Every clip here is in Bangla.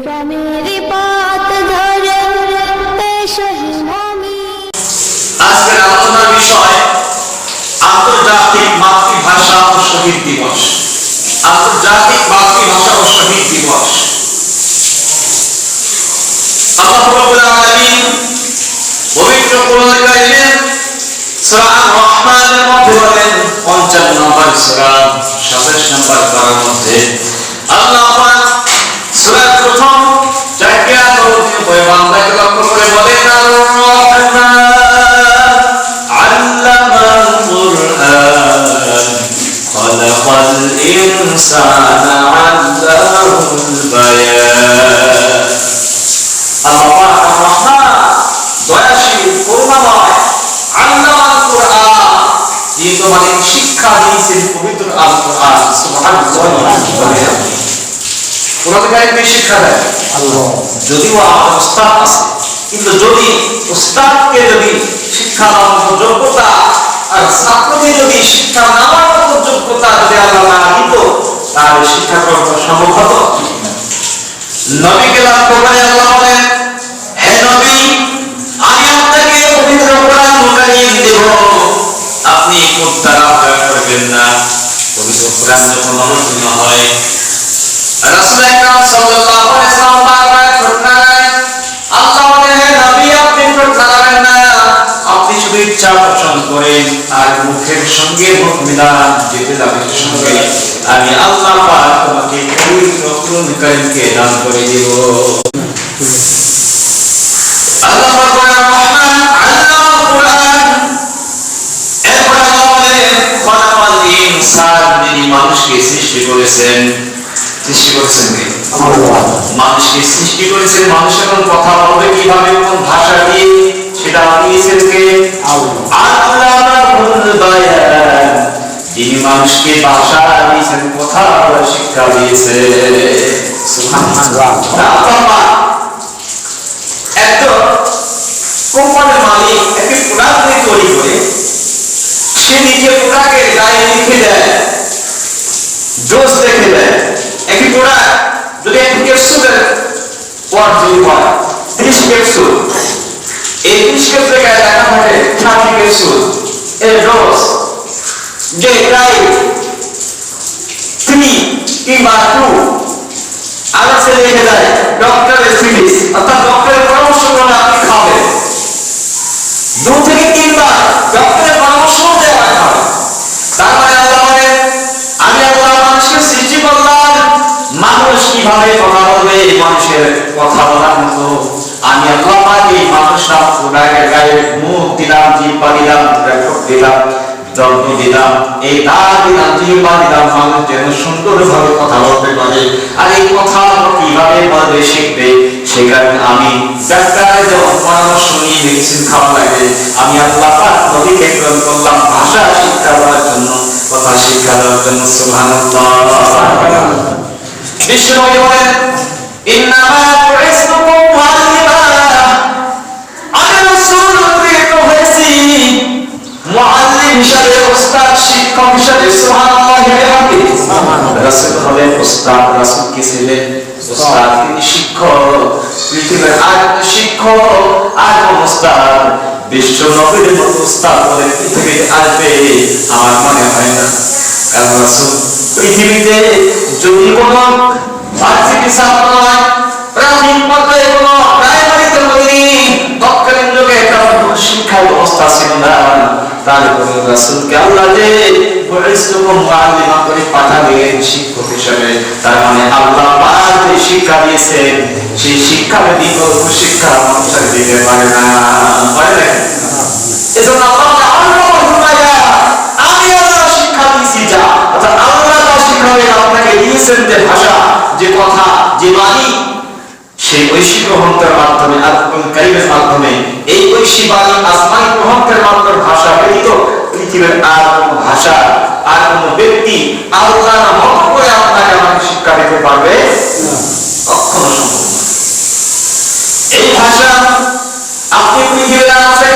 मेरे बात धर আজকের আলোচনার বিষয় আন্তর্জাতিক মাতৃভাষা ও শহীদ দিবস। আন্তর্জাতিক মাতৃভাষা ও শহীদ দিবস। আল্লাহ রাব্বুল আলামিন পবিত্র কোরআন কারীমের সূরা আর-রহমানের মধ্যে বলেন 55 নম্বর সূরা 27 নম্বর পারার মধ্যে আল্লাহ পাক সূরার প্রথম 4টি আয়াত দিয়ে বান্দাকে লক্ষ্য করে বলেন আর-রহমান আল্লামাল কুরআন খালাকাল ইনসানা আল্লামাহুল বায়ান। আল্লাহ পাক আর-রহমান দয়াশীল করুণাময় আল্লামাল কুরআন যিনি তোমাদের শিক্ষা দিয়েছেন পবিত্র আল কুরআন। সুবহানাল্লাহ। কোরআন কারীমে শিক্ষা দেয় আল্লাহ। যদিও আমার উস্তাদ আছে, কিন্তু যদি উস্তাদকে যদি শিক্ষা দেওয়ার মতো যোগ্যতা আর ছাত্রকে যদি শিক্ষা নেওয়ার মতো যোগ্যতা যদি আল্লাহ না দিত তাহলে শিক্ষা করা সম্ভব হতো? নবীকে লক্ষ্য করে আল্লাহ বলেন, হে নবী, আমি আপনাকে পবিত্র কোরআন কারীম দেব, আপনি কোন দ্বারা ভয় করবেন না। পবিত্র কোরআন যখন অবতীর্ণ হয় রাসূল আকরাম সাল্লাল্লাহু আলাইহি ওয়াসাল্লাম বারবার ঘটনায় আল্লাহ বলেন, হে নবী, আপনি ঘটনাবেন না, আপনি শুধু ইচ্ছা পোষণ করেন আর মুখের সঙ্গে মুখ মিলান, যেতে যাবেন সঙ্গে আমি আল্লাহ পাক তোমাকে পবিত্র কোরআন কারীমকে দান করে দেব। আল্লাহ বলেন, রহমান আল্লামাল কুরআন। এরপর আল্লাহ বলেন, খালাকাল ইনসান, যিনি মানুষকে সৃষ্টি করেছেন। সৃষ্টি করেছেন কে? আল্লাহ। মানুষকে সৃষ্টি করেছেন, মানুষ এখন কথা বলবে কিভাবে, কোন ভাষা দিয়ে, সেটা দিয়েছেন কে? আল্লাহ। আল্লামাহুল বায়ান, যিনি মানুষকে ভাষা দিয়েছেন, কথা বলার শিক্ষা দিয়েছেন। সুবহানাল্লাহ। আল্লাহ একজন কোম্পানির মালিক একটি প্রোডাক্ট তৈরি করে সে নিজে প্রোডাক্টের গায়ে লিখে দেয়, ডোজ লিখে দেয়। একটি প্রোডাক্ট যদি একটি ক্যাপসুলের ওয়াট যদি হয় 30 ক্যাপসুল, এই 30 ক্যাপসুলের গায়ে লেখা থাকে 30 ক্যাপসুল এর ডোজ, যে প্রায় 3 কিংবা 2 আবার সে লিখে দেয় ডক্টরের সিরিজ, অর্থাৎ ডক্টরের পরামর্শ করে আপনি খাবেন। 2 থেকে 3 বার ডক্টরের পরামর্শ দেওয়া হয়। তার মানে আল্লাহ বলেন, আমি আল্লাহ মানুষকে সৃষ্টি করলাম, মানুষ কিভাবে কথা বলবে, মানুষের কথা বলার মতো আমি আল্লাহ পাক এই মানুষটা প্রোডাক্টের গায়ে মুখ দিলাম, জিহ্বা দিলাম, ঠোঁট দিলাম, যত্ন দিলাম, এই দাঁত দিলাম, জিহ্বা দিলাম, মানুষ যেন সুন্দরভাবে কথা বলতে পারে। আর এই কথা কিভাবে বলবে, শিখবে, সেই কারণে আমি ডাক্তারের যখন পরামর্শ নিয়ে মেডিসিন খাওয়া লাগে, আমি আল্লাহ পাক নবীকে প্রেরণ করলাম ভাষা শিক্ষা দেওয়ার জন্য, কথা শিক্ষা দেওয়ার জন্য। সুবহানাল্লাহ। বিশ্বনবী বলেন, ইন্নামা বুইসতুকুম মুআল্লিমা, আমি রাসূল প্রেরিত হয়েছি মুআল্লিম হিসেবে, উস্তাদ, শিক্ষক হিসেবে। সুবহানাল্লাহ। রাসূল হলেন উস্তাদ। রাসূল কি ছিলেন? উস্তাদ। তিনি শিক্ষক, পৃথিবীর আরেক শিক্ষক আর উস্তাদ বিশ্ব নবীর মতো উস্তাদ বলে পৃথিবীতে আসবে আমার মনে হয় না। কারণ রাসূল পৃথিবীতে যদি কোনো ভার্সিটি ছাত্র হয়, প্রাথমিক পর্যায়ে কোনো প্রাইমারিতে পড়েনি, তৎকালীন যুগে তেমন শিক্ষা ব্যবস্থা ছিল না, তারপরে রাসূলকে আল্লাহ যে বুইসতুকুম মুআল্লিমা করে পাঠালেন শিক্ষক হিসেবে, তার মানে আল্লাহ পাক যে শিক্ষা দিয়েছেন সেই শিক্ষার বিকল্প শিক্ষা মানুষের দিতে পারে না, পারে না। এজন্য আল্লাহ আমি আল্লাহ শিক্ষা দিয়েছি, যা অর্থাৎ আল্লাহ যা শিক্ষা আপনাকে দিয়েছেন, যে ভাষা, যে কথা, যে বাণী, সেই ঐশী গ্রন্থের মাধ্যমে, আল কোরআন কারীমের মাধ্যমে, এই ঐশী বাণী আসমানি গ্রন্থের মাধ্যমে ভাষা ব্যতীত পৃথিবীর আর কোনো ভাষা, আর কোনো ব্যক্তি আল্লাহর মতো করে আপনাকে আমাকে শিক্ষা দিতে পারবে না, কখনো সম্ভব না। এই ভাষা আপনি পৃথিবীর আছে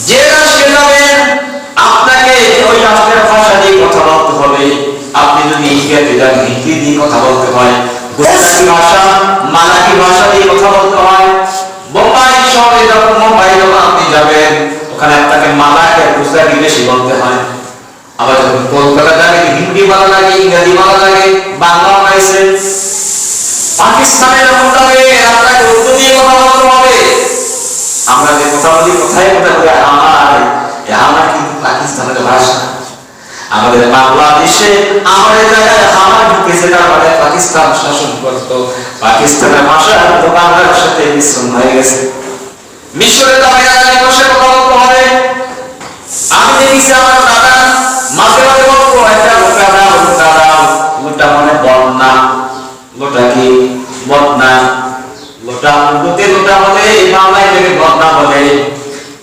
যে রাষ্ট্রে যাবেন আপনাকে ওই রাষ্ট্রের ভাষা দিয়ে কথা বলতে হবে। আপনি যদি ইন্ডিয়াতে যান, হিন্দি দিয়ে কথা বলতে হয়। গুজরাটি ভাষা, ভাষা দিয়ে কথা বলতে হয়। বোম্বাই শহরে যখন মুম্বাই যখন আপনি যাবেন, ওখানে আপনাকে মালাকে গুজরাটি বেশি বলতে হয়। আবার যখন কলকাতা যাবে হিন্দি বলা লাগে, ইংরেজি বলা লাগে, বাংলা হয়েছে। পাকিস্তানে যখন যাবে আপনাকে উর্দু দিয়ে কথা বলতে হবে। আমরা যে কথা বলি কোথায় কথা বলি আমার কিন্তু পাকিস্তানের ভাষা। আমাদের বাংলাদেশে আমাদের জায়গায় আমার ঢুকেছে, তার মানে পাকিস্তান শাসন করত। পাকিস্তানের ভাষা তো বাংলার সাথে মিশ্রণ হয়ে গেছে। মিশরে যাবে বসে কথা বলতে হবে। আমি দেখেছি আমার দাদা মাঝে মাঝে বলতো একটা লোটা দাও, লোটা দাও। লোটা মানে বন্যা, লোটা কি বন্যা, লোটা উর্দুতে লোটা বলে, বাংলায় থেকে বন্যা বলে।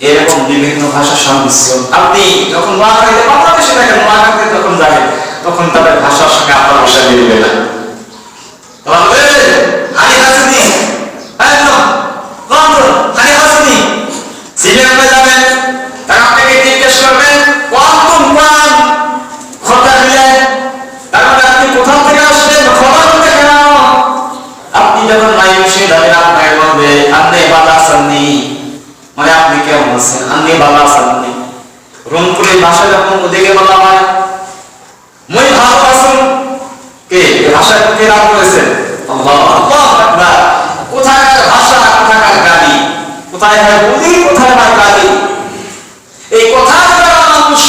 এরকম বিভিন্ন ভাষা সংমিশ্রণ। আপনি যখন নোয়াখালীতে বাংলাদেশে দেখেন, নোয়াখালীতে যখন যাবেন তখন তাদের ভাষার সঙ্গে আপনার ভাষা মিলবে না। হানি হাসনি, সিলেটে যাবেন, তারা আপনাকে জিজ্ঞেস করবেন কোন খোটা দিলে, তারপরে আপনি কোথা থেকে আসলেন, খোটা বলতে কেন? আপনি যখন মাইমসে যাবেন আপনাকে বলবে আপনি বালা আসাননি, মানে আপনি কেমন আছেন, আপনি বালা আসাননি। রংপুরের ভাষা যখন ওদিকে বলা হয় মই ভালো আছেন, কে ভাষা কে রাগ করেছেন? আল্লাহ আল্লাহ আকবার। কোথাকার ভাষা, কোথাকার গালি, কোথায় হয় বলি, কোথায় হয় গালি। এই কথা দ্বারা মানুষ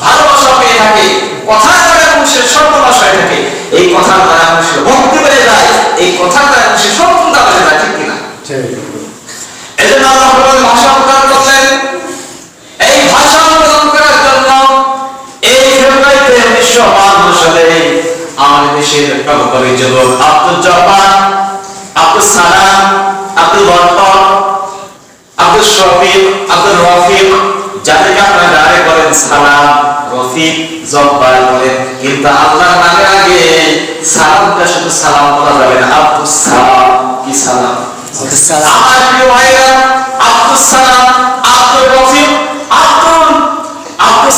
ভালোবাসা পেয়ে থাকে, কথা দ্বারা মানুষের সর্বনাশ হয়ে থাকে, এই কথা দ্বারা মানুষের ভক্তি বেড়ে যায়, এই কথা দ্বারা মানুষের সত্যতা বেড়ে যায়, ঠিক কিনা? এই জন্য আল্লাহ ভাষা প্রদান করলেন। এই ভাষা প্রদান করার জন্য এই ফেব্রুয়ারিতে 1952 সালে আমাদের দেশের প্রভাবশালী যুবক আব্দুল জব্বার, আব্দুল সালাম, আব্দুল বরকত, আব্দুল শফিক, আব্দুল রফিক, যাদেরকে আপনারা ডাইরেক্ট বলেন সালাম, রফিক, জব্বার বলেন, কিন্তু আল্লাহর নামের আগে সালামটা শুধু সালাম বলা যাবে না, আব্দুল সালাম। কি সালাম? আমার প্রিয় ভাইরা, আব্দুল সালাম, আব্দুল রফিক, আব্দুল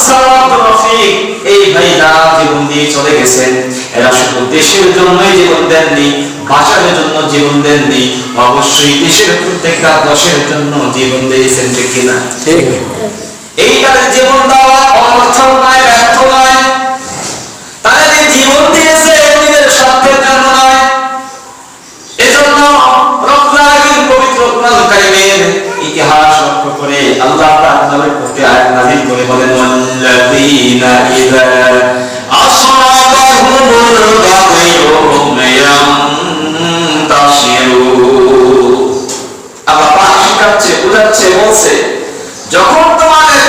সালাম, আব্দুল রফিক, এই ভাইরা জীবন দিয়ে চলে গেছেন। এরা শুধু দেশের জন্যই জীবন দেননি, ভাষার জন্য জীবন দেননি, অবশ্যই দেশের প্রত্যেকটা দশের জন্য জীবন দিয়েছেন, ঠিক কিনা? এই তাদের জীবন দেওয়া অনর্থক নয়, ব্যর্থ নয়। তারা যে জীবন দিয়েছে নিজের স্বার্থের জন্য নয়। এজন্য রব্বুল আলামিন পবিত্র কোরআন কারীমের ইতিহাস লক্ষ্য করে আল্লাহ তাআলার প্রতি আয়াত নাযিল করে বলেন, ওয়াল্লাযীনা ইযা আসাবাহুমুল বাগয়ু ইয়ান্তাশিরু। আল্লাহ পাক শিখাচ্ছে, বুঝাচ্ছে, বলছে যখন তোমাদের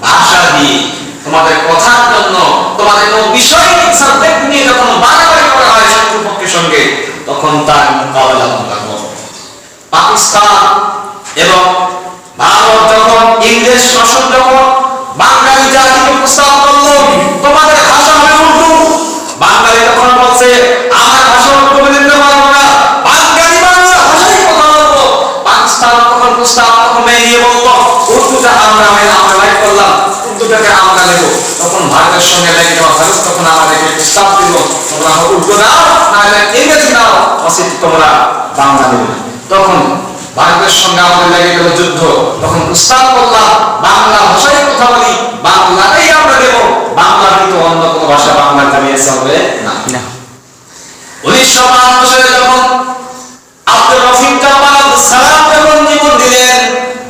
ভাষা দিয়ে, তোমাদের কথার জন্য, তোমাদের কোন বিষয় সাবজেক্ট নিয়ে যখন বাড়াবাড়ি করা হয় শত্রুপক্ষের সঙ্গে, তখন তার মোকাবেলা তোমরা করো। পাকিস্তান এবং ভারত যখন ইংরেজ শাসন যখন বাঙালি জাতিকে প্রস্তাব করলো তোমাদের ভাষা হবে উর্দু, বাঙালি তখন বলছে আমার ভাষা উর্দু বলতে পারবো না, বাঙালি বাংলা ভাষায় কথা বলবো। পাকিস্তান তখন প্রস্তাব তখন মেনে বললো উর্দুটা আমরা লাইক করলাম, উর্দুটাকে আমরা নেব। তখন ভারতের সঙ্গে লেগে যাওয়া ভারত তখন আমাদেরকে প্রস্তাব দিল তোমরা উর্দু নাও, না ইংরেজি নাও, অসিত তোমরা বাংলা নেবে। তখন ভারতের সঙ্গে আমাদের লেগে গেল যুদ্ধ। তখন প্রস্তাব করলাম বাংলা ভাষায় কথা বলি, বাংলাটাই আমরা দেব, বাংলা কিন্তু অন্য কোনো ভাষা বাংলা জানিয়ে চলবে না। 1952 সালে যখন আব্দুল রফিক জব্বার, আব্দুল সালাম যখন জীবন দিলেন,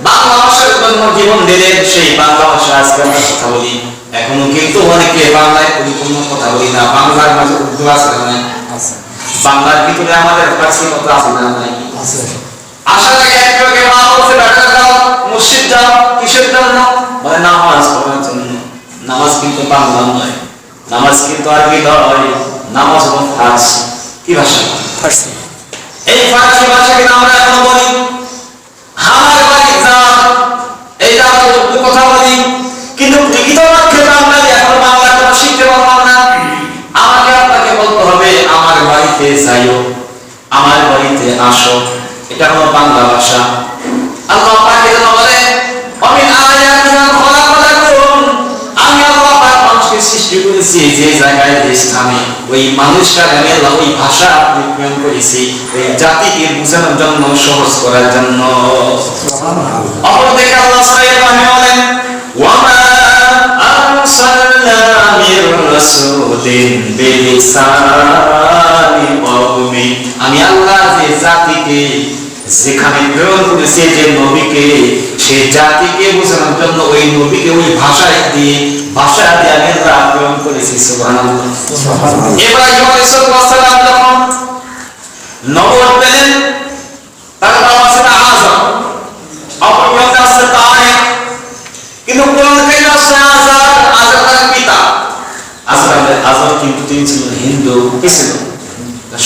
বাংলা ভাষার জন্য জীবন দিলেন, সেই বাংলা ভাষা আজকে আমরা কথা বলি। এখনো কিন্তু অনেকে বাংলায় পরিপূর্ণ কথা বলি না, বাংলার মাঝে উর্দু আছে না? আছে। বাংলার ভিতরে আমাদের ফার্সি কথা আছে না? নাই। আছে। আশা লাগে একজনকে মা বলছে বেটা যাও মসজিদ যাও, কিসের জন্য? বলে নামাজ পড়ার জন্য। নামাজ কিন্তু বাংলা নয়, নামাজ কিন্তু আরবি নয়, নামাজ হলো ফার্সি। কি ভাষা? ফার্সি। এই ফার্সি ভাষাকে আমরা এখন বলি আমার বাড়ি যা, এইটা আমরা উর্দু কথা বলি, কিন্তু লিখিত অক্ষরে আমরা এখন বাংলা কথা শিখতে পারলাম না। আমাকে আপনাকে বলতে হবে আমার বাড়িতে যাইও, আমার বাড়িতে আসো, এটা হলো বাংলা ভাষা। আল্লাহ পাক যেন বলেন অমিন আয়াতিনা খলাকালাকুম, আমি আল্লাহ পাক মানুষকে সৃষ্টি করে করেছি যে জায়গায় যে স্থানে ওই মানুষটা আমি আল্লাহ ওই ভাষা আপনি প্রেরণ করেছি ওই জাতিকে বোঝানোর জন্য, সহজ করার জন্য। অপরদিকে আল্লাহ সুবহানাহু বলেন ওয়ামা আরসালনা মির রাসূলিন বিলিসানি কওমি, আমি আল্লাহ যে জাতিকে যেখানে প্রেরণ করেছে যে নবীকে, সেই জাতিকে বোঝানোর জন্য ওই নবীকে ওই ভাষা দিয়ে আমি আল্লাহ প্রেরণ করেছি। সুবহানাল্লাহ। ইব্রাহিম আলাইহিস সালাম যখন নবুয়ত পেলেন, তার বাবা ছিল আযর, অপর নাম আছে তারিক, কিন্তু কোরআন কারীমে আছে আযর তার পিতা। আযর কিন্তু তিনি ছিলেন হিন্দু, কি ছিল?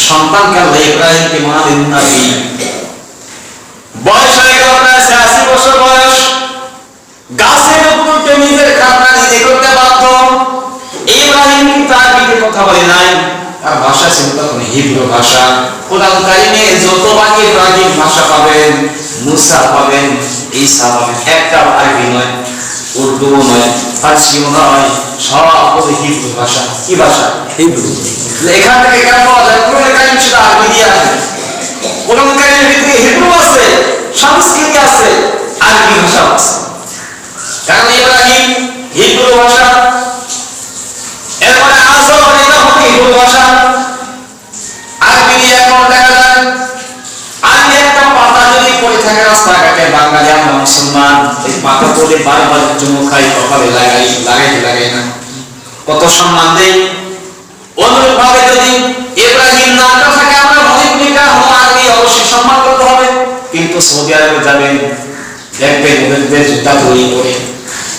সন্তানকে আল্লাহ ইব্রাহিমকে মানেন নবী। বয়স হয়ে গেল প্রায় ৮৬ বছর বয়স, গাছের উপর উঠে নিজের খাতনা নিজে করতে বাধ্য। ইব্রাহিম কিন্তু আরবিতে কথা বলে নাই, তার ভাষা ছিল তখন হিব্রু ভাষা। কোরআন কারীমে যতবারই ইব্রাহিম ভাষা পাবেন, মুসা পাবেন, ঈসা পাবেন, একটা আরবি নয়, উর্দু নয়, ফার্সিও নয়, সব হলো হিব্রু ভাষা। কি ভাষা? হিব্রু। এখান থেকে কেন পাওয়া যায়? কোরআন কারীম সেটা আরবি দিয়ে আসে। কোরআন কারীমের ভিতরে হিব্রু আছে, সংস্কৃত আছে, আরবি ভাষা আছে। কারণ ইব্রাহিম হিব্রু ভাষা, এরপরে আযর এটা হবে হিব্রু ভাষা। আরবি এখন দেখা যায় আরবি একটা পাতা যদি পড়ে থাকে রাস্তাঘাটে, বাঙালি আমরা মুসলমান এই পাতা পড়ে বারবার চুমু খাই, কপালে লাগাই না, কত সম্মান দেই। অনুরূপ ভাবে যদি ইব্রাহিম নামটা থাকে, আমরা মনে করি আরবি অবশ্যই সম্মান করতে হবে। কিন্তু সৌদি আরবে যাবেন, দেখবেন ওদের জুতা তৈরি করে,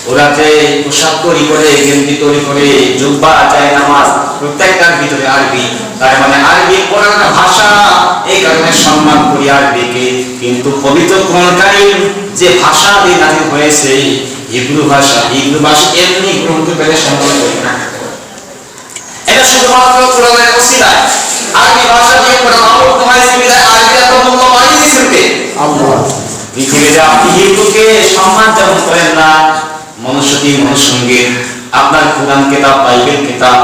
ওরা যে পোশাক তৈরি করে, গেঞ্জি তৈরি করে, জুব্বা, চাই নামাজ, প্রত্যেকটার ভিতরে আরবি। তার মানে আরবি কোরআন ভাষা, এই কারণে সম্মান করি আরবিকে। কিন্তু পবিত্র কোরআন কারীম যে ভাষা দিয়ে নাযিল হয়েছে হিব্রু ভাষা, এমনি গ্রন্থ পেলে সম্মান করি না। এটা শুধুমাত্র কোরআনের ওসিলায় আরবি ভাষা দিয়ে কোরআন অবতীর্ণ হয়েছে বিধায় আরবি এত মূল্য বাড়িয়ে দিয়েছেন কে? আল্লাহ। পৃথিবীতে আপনি হিব্রুকে সম্মান যেমন করেন না, মনুষ্যটি মনুষ্যঙ্গে আপনার কোরআন কিতাব, বাইবেল কিতাব,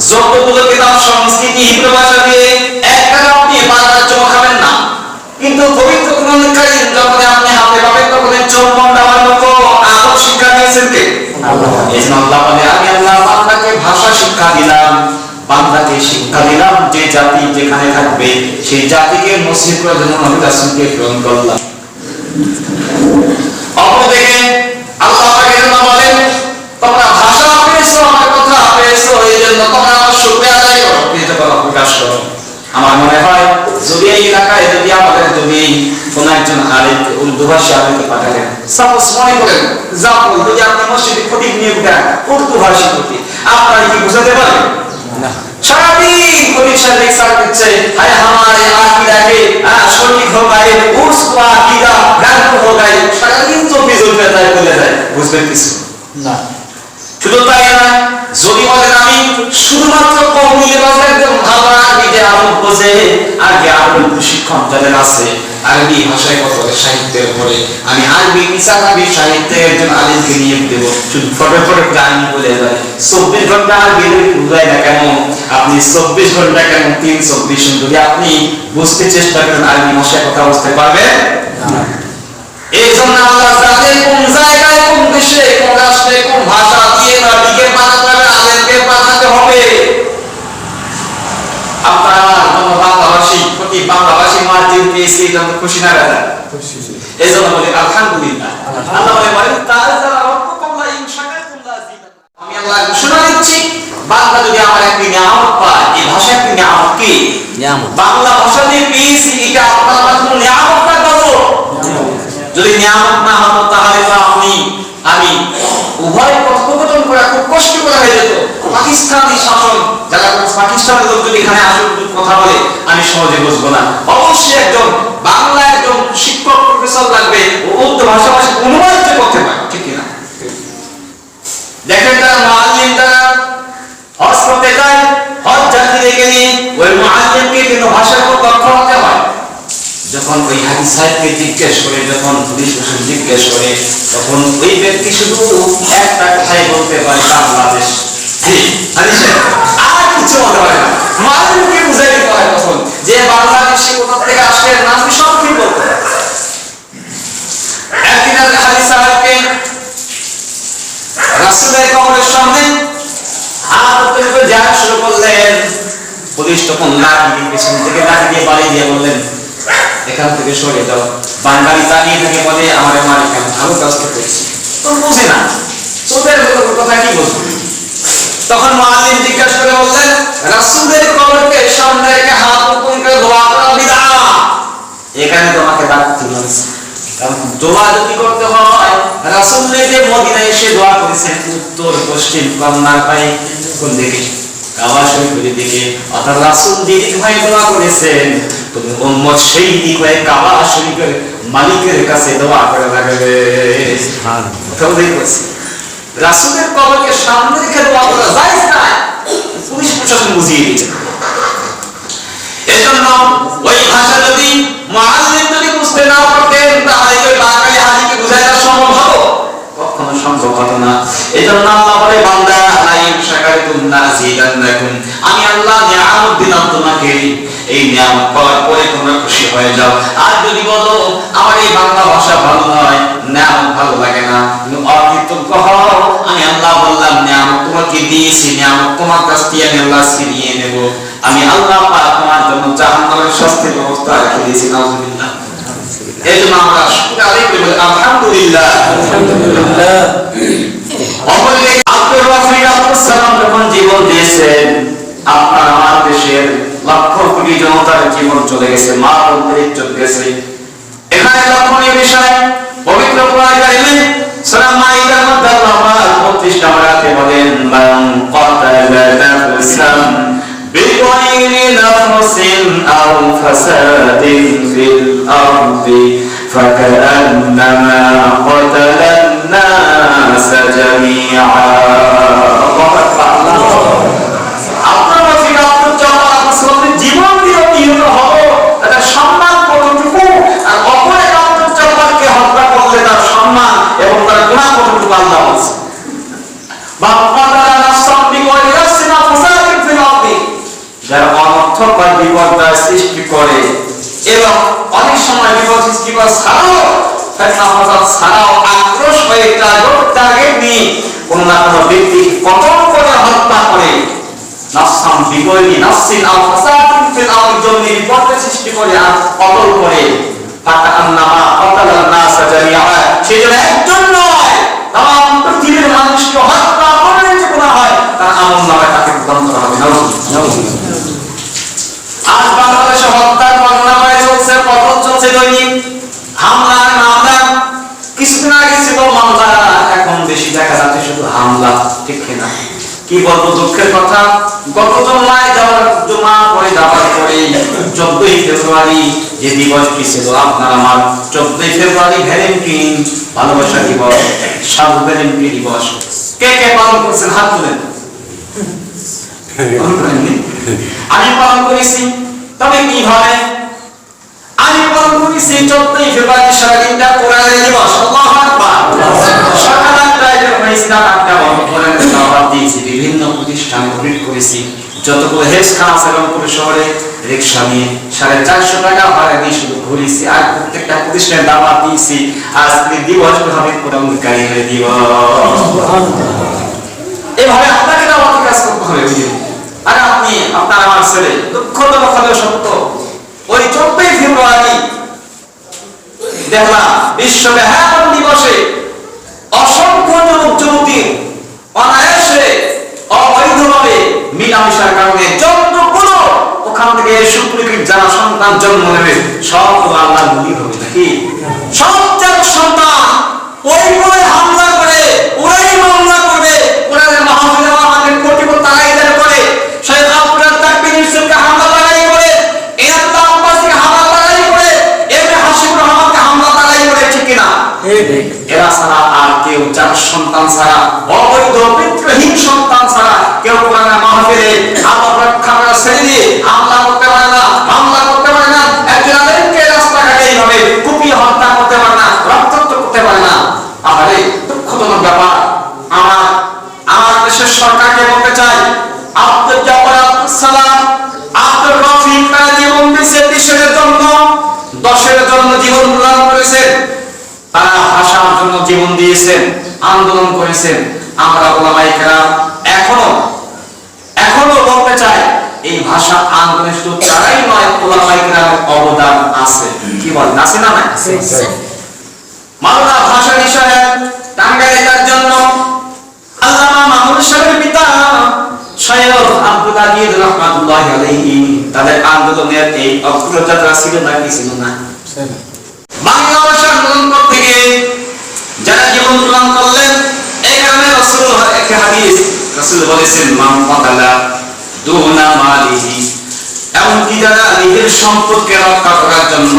যতগুলো কিতাব সংস্কৃতি হিব্রু ভাষা দিয়ে, একটা আপনি বারবার চুমু খাবেন না। কিন্তু পবিত্র কোরআন কারীম যখন আপনি হাতে পাবেন, তখন চুম্বন দেওয়ার মতো আদব শিক্ষা দিয়েছেন কে? আল্লাহ। এজন্য আল্লাহ বলে আমি আল্লাহ বান্দাকে ভাষা শিক্ষা দিলাম, বান্দাকে শিক্ষা দিলাম যে জাতি যেখানে থাকবে সেই জাতিকে মুসলিম করার জন্য নবী রাসূলকে প্রেরণ করলাম। অপরদিকে আল্লাহ পাক এজন্য বলেন তোমরা ভাষা পেয়েছো, আমার কথা পেয়েছো, এই জন্য তোমরা আমার শুকরিয়া আদায় করো, কৃতজ্ঞতা প্রকাশ করো। আমার মনে হয় যদি এই এলাকায় যদি আমাদের যদি কোন একজন আলেম উর্দু ভাষী আলেমকে পাঠালেন, সাপোজ মনে করেন জাফর, যদি আপনি মসজিদে খতিব নিয়োগ দেন উর্দু ভাষী খতিব, আপনারা কি বুঝাতে পারবেন? না। সারাদিন খতিব সাহেব লেকচার দিচ্ছে, হায় হামারে আকীদা কে সঠিক হো গায়ে, উসকো আকীদা গালব হো গায়ে, সারাদিন 24 ঘন্টা তাই বলে যায়, বুঝবেন কিছু না। শুধু তাই না, যদি বলেন আমি শুধুমাত্র কওমি লিবাসের একদম ভালো আরবি যে আরব বোঝে, আগে আরবি প্রশিক্ষণ যাদের আছে, আরবি ভাষায় কথা বলে, সাহিত্যের উপরে, আমি আরবি ইসলামী সাহিত্যের একজন আলেমকে নিয়োগ দেব, শুধু ফটো গান বলে যায়। 24 ঘন্টা আরবি বুঝায় না কেন? আপনি 24 ঘন্টা কেন 324 যদি আপনি বুঝতে চেষ্টা করেন, আরবি ভাষায় কথা বলতে পারবেন না। এই জন্য আল্লাহ জানে কোন জায়গায়, কোন দেশে, কোন রাষ্ট্রে, কোন ভাষা দিয়ে নবীকে পাঠাতে হবে, আলেমকে পাঠাতে হবে। আপনারা বাংলাভাষী প্রতি বাংলাভাষী মার্জিন পেয়েছি, এটা তো খুশি না রাজা? খুশি। এই জন্য বলি আলহামদুলিল্লাহ। আল্লাহ বলে তার যারা রব্বুকুম লা ইন শাকারতুম লা আযীদান্নাকুম। আমি আল্লাহ ঘোষণা দিচ্ছি, বাংলা যদি আমার একটি নিয়ামত পায়, এই ভাষা একটি নিয়ামত। কি নিয়ামত? বাংলা ভাষা দিয়ে পেয়েছি, এটা আপনার আমার কোনো নিয়ামত না, গজব। যদি নিয়ামত না হতো তাহলে তো আমি উভয় কথোপকথন করা খুব কষ্ট করা হয়ে যেত। পাকিস্তানি শাসন, যারা পাকিস্তানের লোক যদি এখানে আসে কথা বলে, আমি সহজে বুঝবো না। অবশ্যই একজন বাংলা একজন শিক্ষক প্রফেসর লাগবে, উর্দু ভাষাভাষী অনুবাদ করতে পারে, ঠিক কিনা? দেখেন তারা মুআল্লিম, তারা হজ করতে যায়, হজ যাত্রীদেরকে নিয়ে ওই মুআল্লিমকে কিন্তু ভাষার উপর দক্ষ হতে হয়। যখন ওই হাজি সাহেবকে জিজ্ঞেস করে, যখন পুলিশ প্রশাসন জিজ্ঞেস করে, তখন ওই ব্যক্তি শুধু একটা কথাই বলতে পারে বাংলাদেশ। হাদিসে আর কিছু বলতে পারে না, মানুষকে বুঝাই দিতে হয় তখন যে বাংলাদেশে কোথা থেকে আসে না আসে সব ঠিক বলতে হয়। একদিন হাদিস সাহেবকে রাসূলের কবরের সামনে হাত তুলে যাওয়া শুরু করলেন। পুলিশ তখন লাঠি পেছন থেকে লাঠি দিয়ে বাড়ি দিয়ে বললেন এখান থেকে সরে যাও। বাঙালি দাঁড়িয়ে থেকে বলে আমার মালিক আমি ভালো কাজটা করছি, তো বুঝে না তোদের কথা কি বলবো। তখন মুআল্লিম জিজ্ঞাসা করে বললেন রাসূলের কবরকে সামনে রেখে হাত উপরে করে দোয়া করা বিদআত, এখানে তোমাকে ডাকতে হয়েছে। কারণ দোয়া যদি করতে হয় রাসূল যে মদিনায় এসে দোয়া করেছেন উত্তর পশ্চিম কর্নার পায়ে কোন দিকে, কাবা শরীফের দিকে, অর্থাৎ রাসূল যেদিক হয়ে দোয়া করেছেন তুমি উম্মত সেই দিক হয়ে কাবা শরীফের মালিকের কাছে দোয়া করে রাখবে। সুবহানাল্লাহ। দেখছি রাসূলের কবরকে সামনে রেখে দোয়া করা জায়েজ না, পুলিশ প্রশাসন বুঝিয়ে দিয়েছে। এজন্য ওই ভাষা যদি মুআল্লিম যদি বুঝতে না পারতেন তাহলে ওই বাঙালি হাজিকে বুঝাইতে সম্ভব হতো? কখনো সম্ভব হতো না। এজন্য আল্লাহ বলে বান্দা লাইন শাকারতুম নাযিদান্নাকুম, আমি আল্লাহ নিয়ামত দিলাম তোমাকে, এই নিয়ামত পাওয়ার পরে তোমরা খুশি হয়ে যাও। আর যদি বলো আমার এই বাংলা ভাষা ভালো নয়, নিয়ামত ভালো লাগে না, তুমি অকৃতজ্ঞ হও, আমি আল্লাহ বললাম নিয়ামত তোমাকে দিয়েছি, নিয়ামত তোমার কাছ থেকে আমি আল্লাহ ছিনিয়ে নেব। আমি আল্লাহ পাক তোমার জন্য জাহান্নামের শাস্তির ব্যবস্থা রেখে দিয়েছি। নাউযুবিল্লাহ। এই জন্য আমরা শুকর আদায় করি, বলি আলহামদুলিল্লাহ। আলহামদুলিল্লাহ। অপরদিকে আব্দুর রাফিক আব্দুস সালাম যখন জীবন দিয়েছেন, আপনার আমার দেশের লক্ষ কোটি জনতার জীবন চলে গেছে, মা বোনদের ইজ্জত গেছে। এখানে লক্ষণীয় বিষয় পবিত্র কোরআন কারিমে সূরা মাইদার মধ্যে আল্লাহ পাক 32 নম্বর আয়াতে বলেন মান ক্বাতালা নাফসান বিগাইরি নাফসিন আও ফাসাদিন ফিল আরদি ফাকান্নামা ক্বাতালান নাস জামিআ। আপনার রাফিক আব্দুল জব্বার আপনার জীবন দিয়ে নিহত হলো, তার সম্মান কতটুকু, আর অপর এক আব্দুল জব্বারকে হত্যা করলে তার সম্মান এবং তার গুনাহ কতটুকু আল্লাহ বলেছে। বাক্কাতারা নাফসান বিগাইরি নাফসিন আও ফাসাদিন ফিল আরদি, যারা অনর্থকর বিপদ সৃষ্টি করে এবং অনেক সময় বিপদ সৃষ্টি করে ছাড়াও ছাড়াও আক্রোশ হয়ে টার্গেট নিয়ে কোন না কোনো ব্যক্তি কতল করে হত্যা করে, নাফসান বিগাইরি নাফসিন আও ফাসাদিন ফিল আরদি, জমিনে বিপদ সৃষ্টি করে আর কতল করে, ফাকান্নামা ক্বাতালান নাস জামিআ, সেজন্য একজন নয় তাম পৃথিবীর মানুষকে হত্যা করলে যে গুনাহ হয় তার আমলনামায় তাকে প্রদান করা হবে। নাউযুবিল্লাহ। আজ বাংলাদেশে হত্যার ঘটনায় চলছে, কতল চলছে, দৈনিক হামলা মামলা। কিছুদিন আগে ছিল মামলা, এখন বেশি দেখা যাচ্ছে শুধু হামলা, ঠিক কিনা? কি বলবো দুঃখের কথা, গত জুমায় জমা পড়ে যাওয়ার পরে 14ই ফেব্রুয়ারি যে দিবসটি ছিল আপনার আমার, 14ই ফেব্রুয়ারি ভ্যালেন্টাইন ভালোবাসা দিবস, সাধু ভ্যালেন্টাইন দিবস, কে কে পালন করছেন হাত তুলেন। আমি পালন করেছি, তবে কিভাবে আমি পালন করেছি? 14ই ফেব্রুয়ারি সারাদিনটা কোরআনের দিবস, আল্লাহু আকবার। সকাল 8টায় যখন ইসলাম আড্ডা বন্ধ করে দাওয়াত দিয়েছি, বিভিন্ন প্রতিষ্ঠানে ভিড় করেছি, যতগুলো হেফজখানা আছে রংপুর শহরে রিকশা নিয়ে 450 টাকা ভাড়া দিয়ে শুধু ঘুরেছি, আর প্রত্যেকটা প্রতিষ্ঠানে দাওয়াত দিয়েছি। আজকে দিবস হবে কোরআন কারীমের দিবস। এভাবে আপনাকে দাওয়াতের কাজ করতে হবে। আর আপনি আপনার আমার ছেলে, দুঃখজনক হলেও সত্য, ওই 14ই ফেব্রুয়ারি দেখলাম বিশ্ব ব্যাপন দিবসে অসংখ্য যুবক যুবতী অনায়াসে অবৈধভাবে মিলামেশার কারণে যতগুলো ওখান থেকে সুপ্রিকেট যারা সন্তান জন্ম নেবে সবগুলো আল্লাহর বলি হবে নাকি? সব যার সন্তান ওই বলে হামলা করে, ওরাই মামলা করবে, ওরাই মাহফিলে আমাদের কোটি তারাই দেয় করে, শহীদ আব্দুল তাকবীর ইউসুফকে হামলা লাগাই করে, এনাদুল্লাহ আব্বাসকে হামলা লাগাই করে, এমএ হাশিমুর রহমানকে হামলা লাগাই করে, ঠিক কিনা? এরা ছাড়া আর কেউ, যার সন্তান ছাড়া, অবৈধ পিতৃহীন সন্তান ছাড়া কেউ কোরআনের মাহফিলে আল্লাহ রক্ষা করার ছেড়ে দিয়ে হামলা করতে পারে না, মামলা করতে পারে না, একজন আলেমকে রাস্তাঘাটে এইভাবে কুপিয়ে হত্যা করতে পারে না, রক্তাক্ত করতে পারে না। আরে দুঃখজনক ব্যাপার। আমার দেশের সরকারকে বলতে চাই সালাম আব্দুর রফিক তার জীবন দিয়েছে দেশের জন্য, দশের জন্য জীবন প্রদান করেছেন, তারা ভাষার জন্য জীবন দিয়েছেন, আন্দোলন করেছেন। আমরা ওলামায়ে কেরাম এখনো বলতে চাই এই ভাষা আন্দোলনে শুধু তারাই নয়, ওলামায়ে কেরামের অবদান আছে। কি বলেন, আছে না? নাই? মাওলানা ভাসানী সাহেব টাঙ্গাইলের জন্য আল্লামা মাহমুদ সাহেবের পিতা সৈয়দ আব্দুল আজিজ রাহমাতুল্লাহি আলাইহি তাদের আন্দোলনের এই অগ্রযাত্রা ছিল না, কি ছিল না? বাংলা ভাষা আন্দোলন করতে গিয়ে যারা জীবন প্রদান করলেন, এই কারণে রাসূল একটা হাদিস রাসূল বলেছেন, মান কাতালা দুনা মালিহি, এমনকি যারা নিজের সম্পদকে রক্ষা করার জন্য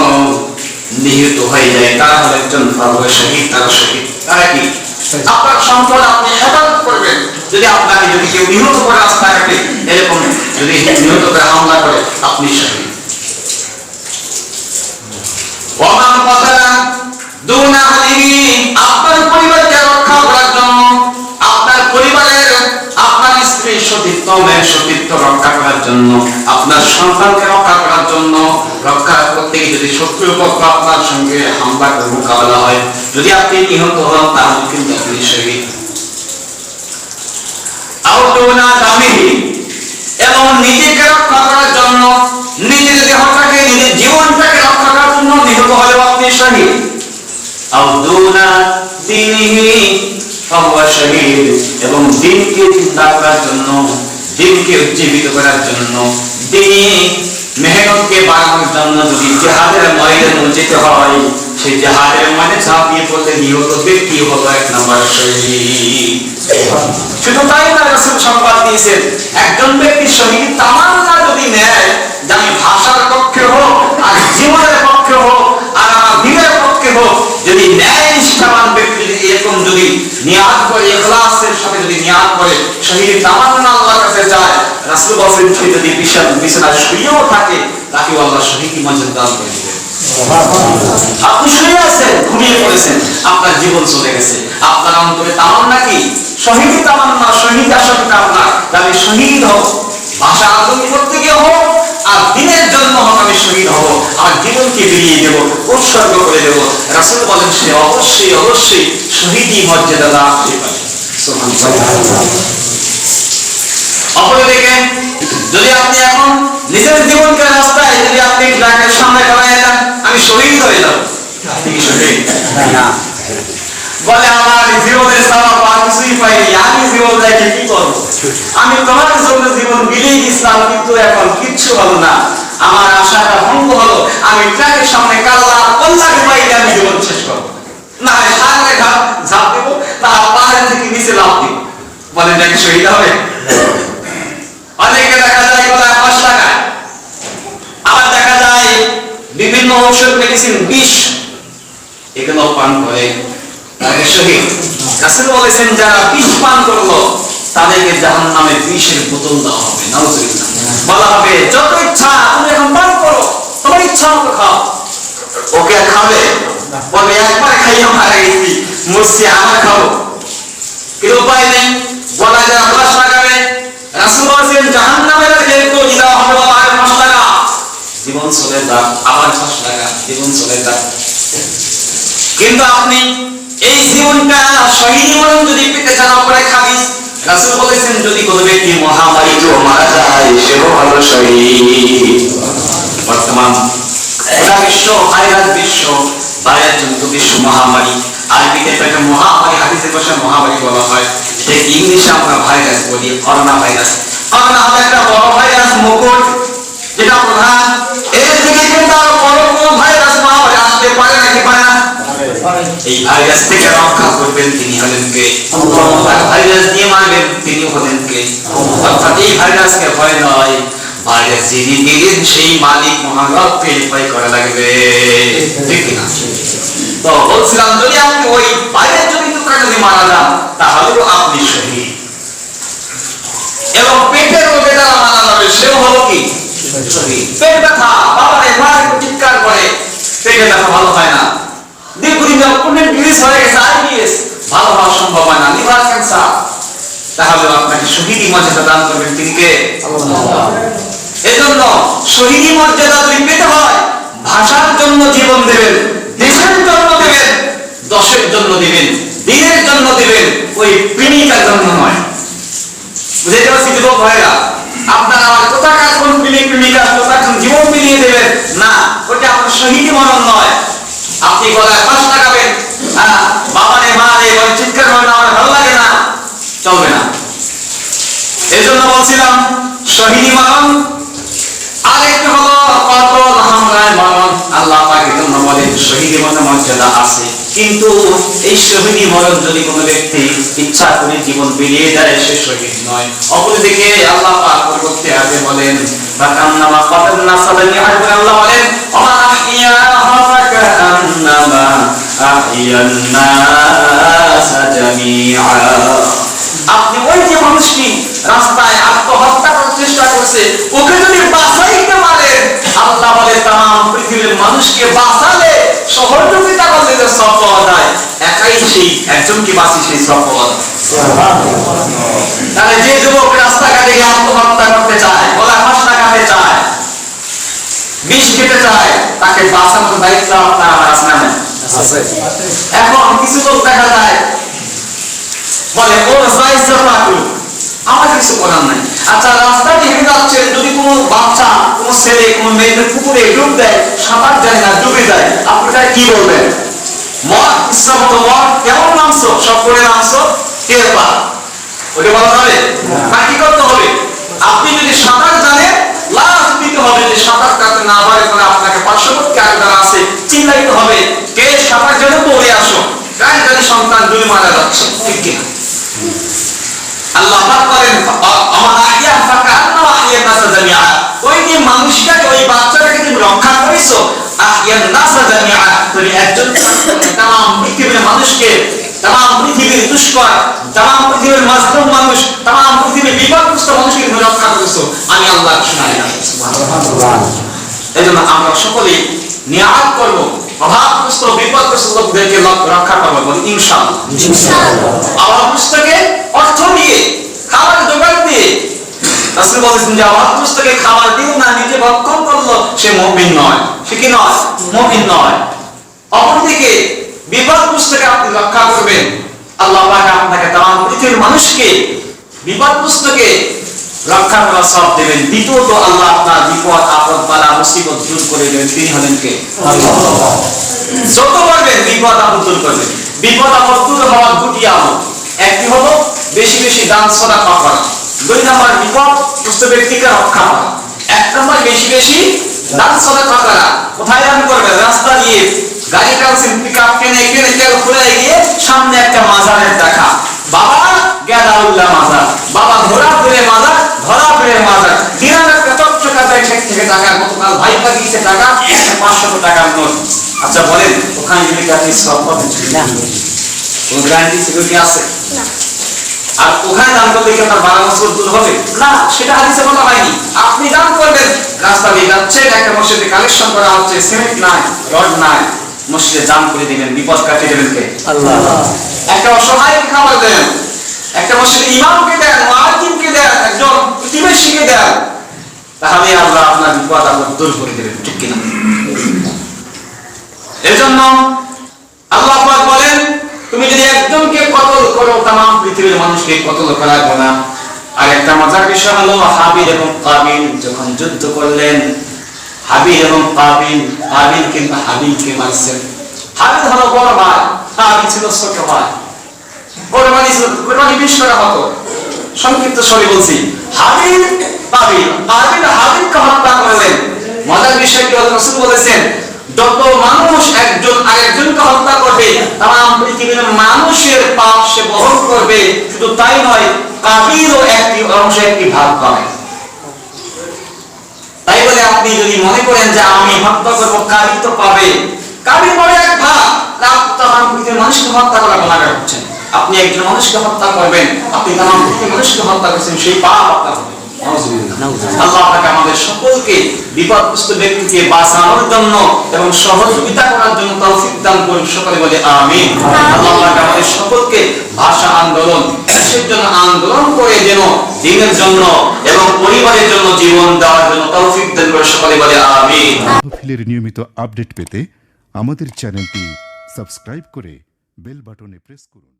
নিহত হয়ে যায় তারা হলো একজন শহীদ। তারা শহীদ। তারা কি? আপনার সম্পদ আপনি হেফাজত করবেন, যদি আপনাকে যদি কেউ নিহত করে রাস্তাঘাটে এরকম যদি নিহত করে হামলা করে, আপনি শহীদ। ওমান কাতালা দুনা আহলিহি, আপনার পরিবারকে রক্ষা করার জন্য, আপনার পরিবারের আপনার স্ত্রীর সতীত্ব, মেয়ের সতীত্ব রক্ষা করার জন্য, আপনার সন্তানকে রক্ষা করার জন্য, রক্ষা করতে গিয়ে যদি শত্রুপক্ষ আপনার সঙ্গে হামলা করে মোকাবেলা হয়, যদি আপনি নিহত হন তাহলে কিন্তু আপনি শহীদ। আউতুনা দামিহি, এবং নিজেকে রক্ষা করার জন্য, নিজের দেহটাকে নিজের জীবনটাকে রক্ষা করার জন্য নিহত হলে আপনি শহীদ। আউতুনা দীনিহি ফাহুয়া শহীদ, এবং দ্বীনকে চিন্তা করার জন্য, দ্বীনকে উজ্জীবিত করার জন্য, দ্বীন মেহনতকে বাড়ানোর জন্য যদি জিহাদের ময়দানে যেতে হয়, সেই জিহাদের ময়দানে ঝাঁপিয়ে পড়তে নিহত ব্যক্তি হলো এক নম্বর শহীদ। শুধু তাই না, রাসূল সংবাদ দিয়েছেন একজন ব্যক্তি শহীদ তামান্না যদি নেয় যে আমি ভাষার পক্ষে হোক আর জীবনের পক্ষে হোক আর আমার দিনের পক্ষে হোক, যদি ন্যায় নিষ্ঠাবান ব্যক্তি এরকম যদি নিয়াত করে, ইখলাসের সাথে যদি নিয়াত করে শহীদ তামান্না আল্লাহর কাছে যায়, রাসূল বলেন সে যদি বিছানায় শুয়েও থাকে তাকে আল্লাহ শহীদি মর্যাদা দান করে দিবেন। আপনি শুয়ে আছেন, ঘুমিয়ে পড়েছেন, আপনার জীবন চলে গেছে, আপনার অন্তরে তামান্না কি? শহীদি তামান্না, শহীদ আশঙ্কা আপনার, আমি শহীদ হব, ভাষা আন্দোলন করতে গিয়ে হোক আর দিনের জন্য হোক আমি শহীদ হব, আমার জীবনকে বিলিয়ে দেব, উৎসর্গ করে দেব। রাসূল বলেন সে অবশ্যই অবশ্যই শহীদি মর্যাদা লাভ করবে। সুবহানাল্লাহ। অপরদিকে যদি আপনি এখন নিজের জীবনকে রাস্তায় যদি আপনি ট্রাকের সামনে দাঁড়িয়ে যান, আমি শহীদ হয়ে যাব, আপনি কি শহীদ? না। বলে আমার জীবনের সওয়াব আর কিছুই পাইনি, আমি জীবন রেখে কি করব? আমি তোমার জন্য জীবন বিলিয়ে দিয়েছিলাম, কিন্তু এখন কিচ্ছু হলো না, আমার আশাটা ভঙ্গ হলো, আমি ট্রাকের সামনে কাল্লা কল্লাকে পাইলে আমি জীবন শেষ করবো, না সাগরে ঝাঁপ দেবো, তার পাহাড় থেকে নিচে লাফ দিব। বলেন নাকি শহীদ হবে? অনেকে দেখা যায় গলায় ফাঁস লাগায়, আবার দেখা যায় বিভিন্ন ঔষধ, মেডিসিন, বিষ এগুলো পান করে তাকে শহীদ। রাসূল বলেছেন যারা বিষ পান করলো তাদেরকে জাহান্নামের বিষের বোতল দেওয়া হবে, নাউজুবিল্লাহ। বলা হবে যত ইচ্ছা তুমি এখন পান করো, তোমার ইচ্ছা মতো খাও। ওকে খাবে? বলে একবার খাইয়া মারা গেছি, মরছি, আমার খাবো, কিন্তু উপায় নেই। বলা যায় ফাঁস লাগাবে, রাসূল বলেছেন জাহান্নামের যেহেতু দেওয়া হবে, আর ফাঁস লাগা, জীবন চলে যাক, আবার ফাঁস লাগা, জীবন চলে যাক। কিন্তু আপনি এই জীবনটা শহীদ মরণ যদি পেতে চান, পরে খাবিস রাসূল বলেছেন যদি কোনো ব্যক্তি মহামারীতে মারা যায় সেও হলো শহীদ। বর্তমান পুরা বিশ্ব ভাইরাস, বিশ্ব ভাইরাস জনিত বিশ্ব মহামারী, আরবিতে এটাকে মহামারী, হাদিসে ভাষা মহামারী বলা হয়, এটা ইংলিশে আমরা ভাইরাস বলি, করোনা ভাইরাস। করোনা হলো একটা বড় ভাইরাস মুকুট, যেটা প্রধান, এর থেকে কিন্তু আরো বড় কোন ভাইরাস মহামারী আসতে পারে নাকি পারে না? এই ভাইরাস থেকে রক্ষা করবেন তিনি হলেন কে? ভাইরাস দিয়ে মারবেন তিনি হলেন কে? অর্থাৎ এই ভাইরাসকে ভয় নয়, ভাইরাস যিনি দিলেন সেই মালিক মহানকে ভয় করা লাগবে, ঠিক না? তো বলছিলাম যদি আপনি ওই ভাইরাস জনিত কারণে মারা যান তাহলেও আপনি শহীদ। এবং পেটের রোগে যারা মারা যাবে সেও হলো কি? শহীদ। পেট ব্যথা, বাবারে মারে চিৎকার করে, পেটে ব্যথা ভালো হয় না, দীর্ঘদিন কোন ডিজিজ হয়ে গেছে, আইবিএস, ভালো হওয়া সম্ভব হয় না, লিভার ক্যান্সার, তাহলে আপনাকে শহীদি মর্যাদা দান করবেন তিনি কে? আল্লাহ। এজন্য শহীদি মর্যাদা যদি পেতে হয় ভাষার জন্য জীবন দেবেন, দেশের জন্য দেবেন, দশের জন্য দিবেন, দিনের জন্য দিবেন, ওই প্রেমিকার জন্য নয়। বুঝতে পারছি যুবক ভাইরা? আপনারা আমার কোথাকার কোন প্রেমিকা কোথাকার জীবন মিলিয়ে দেবেন না, ওটা আপনার শহীদি মরণ নয়। আপনি গলায় ফাঁস লাগাবেন, বাবা রে মা রে ওই চিৎকার করবেন, আমার ভালো লাগে না, চলবে না। এই জন্য বলছিলাম শহীদি মরণ। আর একটু হলো কতল হামলায় মরণ। আল্লাহ পাক এর জন্য বলেন শহীদি মরণের মর্যাদা আছে, কিন্তু এই শহীদি মরণ যদি কোনো ব্যক্তি ইচ্ছা করে জীবন বিলিয়ে দেয় সে শহীদ নয়। অপরদিকে আল্লাহ পাক পরবর্তী আয়াতে বলেন বাকান্নামা কাতালনা সালানি আয়াতে আল্লাহ বলেন ওয়া আহইয়াহা ফাকান্নামা আহইয়ান নাস জামিআ। আপনি ওই যে মানুষটি রাস্তায় আত্মহত্যা করার চেষ্টা করছে ওকে যদি বাঁচাইতে পারেন, আল্লাহ বলে তাম পৃথিবীর মানুষকে বাঁচালে সহযোগিতা করলে যে সব পাওয়া যায়, একাই সেই একজনকে বাঁচি সেই সব পাওয়া যায়। তাহলে যে যুবক রাস্তাঘাটে গিয়ে আত্মহত্যা করতে চায়, গলা ফাঁস লাগাতে চায়, বিষ খেতে চায়, তাকে বাঁচানোর দায়িত্ব আপনার আমার আছে না? এখন কিছু লোক দেখা যায় বলে ওর সাইজটা পাকলো, আমার কিছু করার নাই। আচ্ছা রাস্তা দিয়ে যাচ্ছেন, যদি কোনো বাচ্চা কোনো ছেলে কোনো মেয়েদের পুকুরে ডুব দেয়, সাঁতার জানে না, ডুবে যায়, আপনি তাই কি বলবেন? মর, ইচ্ছা মতো মর, কেমন নামছো, সব করে নামছো, কে পা ওটা বলা যাবে না? কি করতে হবে? আপনি যদি সাঁতার জানেন লাশ দিতে হবে, যে সাঁতার কাটতে না পারে তাহলে আপনাকে পার্শ্ববর্তী আরেকজন আছে চিল্লাইতে হবে, কে সাঁতার জানে পড়ে আসো, কার জানি সন্তান ডুবে মারা যাচ্ছে, ঠিক কিনা? আল্লাহ পাক বলেন আমার আহিয়া ফাকান্না আহিয়া নাস জামিআ। ওই যে মানুষটাকে ওই বাচ্চাটাকে তুমি রক্ষা করেছো, আহিয়া নাস জামিআ, তুমি একজন तमाम পৃথিবীর মানুষকে, तमाम পৃথিবীর দুষ্কর, तमाम পৃথিবীর মাজলুম মানুষ, तमाम পৃথিবীর বিপদগ্রস্ত মানুষকে তুমি রক্ষা করেছো, আমি আল্লাহ শুনাই না। সুবহানাল্লাহ। এজন্য আমরা সকলে নিয়াত করব অভাবগ্রস্ত বিপদগ্রস্ত লোকদেরকে রক্ষা করব, বলি ইনশাআল্লাহ। ইনশাআল্লাহ। অভাবগ্রস্তকে অর্থ দিয়ে, খাবার জোগাড় দিয়ে, রাসূল বলেছেন যে অভাবগ্রস্তকে খাবার দিও না, নিজে ভক্ষণ করলো সে মুমিন নয়। সে কি নয়? মুমিন নয়। অপরদিকে বিপদগ্রস্তকে আপনি রক্ষা করবেন, আল্লাহ পাক আপনাকে तमाम পৃথিবীর মানুষকে বিপদগ্রস্তকে রক্ষা করার সওয়াব দেবেন। দ্বিতীয়ত আল্লাহ আপনার বিপদ আপদ বালা মুসিবত দূর করে দেবেন, তিনি হলেন কে? আল্লাহ। যত পারবেন বিপদ আপদ দূর করবেন। বিপদ আপদ দূর হওয়ার দুটি আমল, একটি হলো বেশি বেশি দান সাদাকা করা, দুই নম্বর বিপদগ্রস্ত ব্যক্তিকে রক্ষা করা। এক নম্বর বেশি বেশি দান সাদাকা করা। কোথায় দান করবেন? রাস্তা দিয়ে গাড়ি টানছেন, পিকআপ টেনে তেল খুলে গিয়ে সামনে একটা মাজারের দেখা, বাবা গেদাউল্লাহ মাজার, বাবা ধরা ফিরে মাজার, ধরা ফিরে মাজার, দিনার একটা তৎসকাতায় থেকে টাকা, গতকাল ভাই পাঠিয়েছে টাকা 500 টাকার নোট। আচ্ছা বলেন ওখানে যদি আপনি সব পাবেন না? কোন গ্যারান্টি সিকিউরিটি আছে? না। আর ওখানে দান করলে কি আপনার 12 বছর দূর হবে? না, সেটা হাদিসে বলা হয়নি। আপনি দান করবেন, রাস্তা দিয়ে যাচ্ছেন, একটা মসজিদে কালেকশন করা হচ্ছে, সিমেন্ট নাই, রড নাই, মসজিদে দান করে দিবেন, বিপদ কাটিয়ে দেবেন কে? আল্লাহ। একটা অসহায়কে খাবার দেন, একটা মসজিদে ইমামকে দেন, মুয়াজ্জিনকে দেন, একজন প্রতিবেশীকে দেন, তাহলে আল্লাহ আপনার বিপদ আপদ দূর করে দেবেন, ঠিক কিনা? এজন্য আল্লাহ পাক বলেন তুমি যদি একজনকে কতল করো, तमाम পৃথিবীর মানুষকে কতল করা গুনাহ। আর একটা মজার বিষয় হলো হাবিল এবং কাবিল যখন যুদ্ধ করলেন, হাবিল এবং কাবিল, কাবিল কিন্তু হাবিলকে মারছেন। হাবিল হলো বড় ভাই, কাবিল ছিল ছোট ভাই। কোরবানি পেশ করা হতো। সংক্ষিপ্ত স্বরে বলছি, হাবিল কাবিল, কাবিল হাবিলকে হত্যা করলেন। মজার বিষয় কি হলো, রাসূল বলেছেন যত মানুষ একজন আরেকজনকে হত্যা করবে, तमाम পৃথিবীর মানুষের পাপ সে বহন করবে। শুধু তাই নয়, কাবিলও একটি অংশ, একটি ভাগ পাবে। তাই বলে আপনি যদি মনে করেন যে আমি হত্যা করব, কাবিল তো পাবে, কাবিল বড় এক ভাগ, तमाम পৃথিবীর মানুষকে হত্যা করা গুনাহ করছেন। আপনি একজন মানুষকে হত্যা করবেন, আপনি तमाम পৃথিবীর মানুষকে হত্যা করছেন, সেই পাপ আপনার হবে। আল্লাহ আপনাকে আমাদের সকলকে বিপদগ্রস্ত ব্যক্তিকে বাঁচানোর জন্য এবং সহযোগিতা করার জন্য তৌফিক দান করুন, সকলে বলে আমিন। আল্লাহ আপনাকে আমাদের সকলকে ভাষা আন্দোলন, দেশের জন্য আন্দোলন করে যেন দিনের জন্য এবং পরিবারের জন্য জীবন দেওয়ার জন্য তৌফিক দান করে, সকলে বলে আমিন। মাহফিলের নিয়মিত আপডেট পেতে আমাদের চ্যানেলটি সাবস্ক্রাইব করে বেল বাটনে প্রেস করুন।